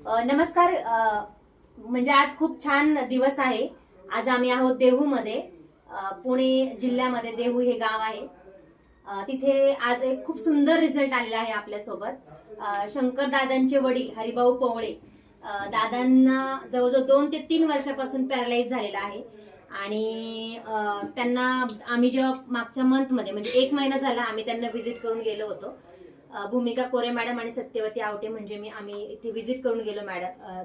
नमस्कार. म्हणजे आज खूप छान दिवस आहे. आज आम्ही आहोत देहूमध्ये. पुणे जिल्ह्यामध्ये देहू हे गाव आहे. तिथे आज एक खूप सुंदर रिझल्ट आलेला आहे आपल्यासोबत. शंकर दादांचे वडील हरिभाऊ पवळे, दादांना जवळजवळ 2 ते 3 वर्षापासून पॅरालाइज झालेला आहे. आणि त्यांना आम्ही जेव्हा मागच्या मंथमध्ये म्हणजे 1 महिना झाला आम्ही त्यांना व्हिजिट करून गेलो होतो. भूमिका कोरे मॅडम आणि सत्यवती आवटे म्हणजे आम्ही इथे व्हिजिट करून गेलो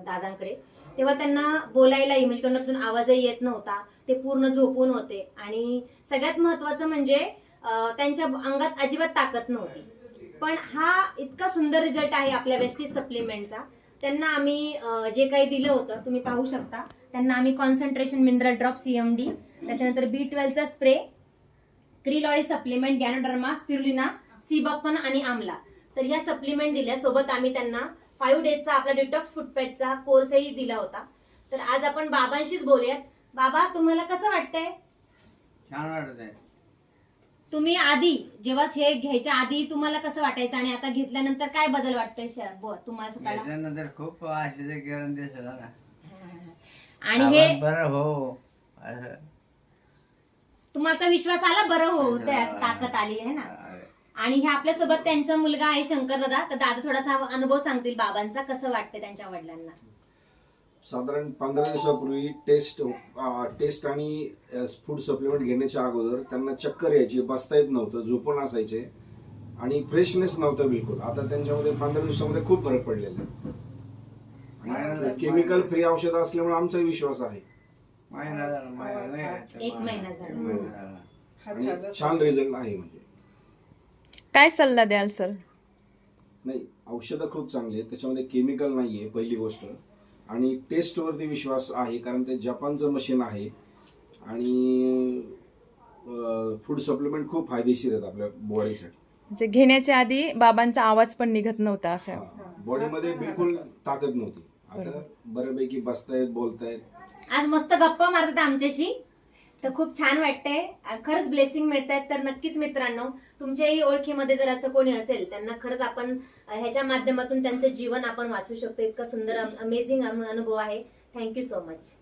दादांकडे. तेव्हा त्यांना बोलायलाही म्हणजे तोंडातून आवाजही येत नव्हता. ते पूर्ण झोपून होते आणि सगळ्यात महत्वाचं म्हणजे त्यांच्या अंगात अजिबात ताकद नव्हती. पण हा इतका सुंदर रिझल्ट आहे आपल्या वेस्टीज सप्लिमेंटचा. त्यांना आम्ही जे काही दिलं होतं तुम्ही पाहू शकता. त्यांना आम्ही कॉन्सन्ट्रेशन मिनरल ड्रॉप CMD, त्याच्यानंतर B12चा spray, krill oil supplement, ganoderma, spirulina, sea buckthorn आणि आमला, तर ह्या सप्लिमेंट दिल्या. सोबत आम्ही त्यांना 5 डेजचा आपला डिटॉक्स फूडपॅथचा कोर्सही दिला होता. तर आज आपण बाबांशीच बोलूयात. बाबा, तुम्हाला कसं वाटतंय? छान वाटतंय. तुम्ही आधी जेव्हा हे घ्यायच्या आधी तुम्हाला कसं वाटायचं आणि आता घेतल्यानंतर काय बदल वाटतोय तुम्हाला स्वतःला? घेतल्यानंतर खूप आशेचे किरण दिसत ना. आणि हे बरं हो असं तुम्हाला तर विश्वास आला बरं हो ताकद आली आहे ना. आणि हे आपल्यासोबत त्यांचा मुलगा आहे शंकर दादा. तर दादा थोडासा अनुभव सांगतील बाबांचा, कसं वाटतं त्यांच्या वडिलांना. साधारण 15 दिवसापूर्वी टेस्ट आणि फूड सप्लिमेंट घेण्याच्या अगोदर त्यांना चक्कर यायची, बसता येत नव्हतं, झोपून असायचे आणि फ्रेशनेस नव्हतं बिलकुल. आता त्यांच्यामध्ये 15 दिवसामध्ये खूप फरक पडलेला आहे. केमिकल फ्री औषध असल्यामुळे आमचा विश्वास आहे. एक महिना झाला आणि छान रिझल्ट आहे. म्हणजे काय सल्ला द्याल सर? नाही, औषधं खूप चांगली आहेत, त्याच्यामध्ये केमिकल नाहीये पहिली गोष्ट. आणि टेस्टवरती विश्वास आहे कारण ते जपानचं मशीन आहे. आणि फूड सप्लिमेंट खूप फायदेशीर आहेत आपल्या बॉडीसाठी. म्हणजे घेण्याच्या आधी बाबांचा आवाज पण निघत नव्हता असं? बॉडीमध्ये बिलकुल ताकद नव्हती. आता बऱ्यापैकी बसतायत, बोलतायत. आज मस्त गप्पा मारतात आमच्याशी. तर खूप छान वाटतंय. खरंच ब्लेसिंग मिळत आहेत. तर नक्कीच मित्रांनो, तुमच्याही ओळखीमध्ये जर असं कोणी असेल त्यांना खरंच आपण ह्याच्या माध्यमातून त्यांचं जीवन आपण वाचू शकतो. इतका सुंदर अमेझिंग अनुभव आहे. Thank you so much.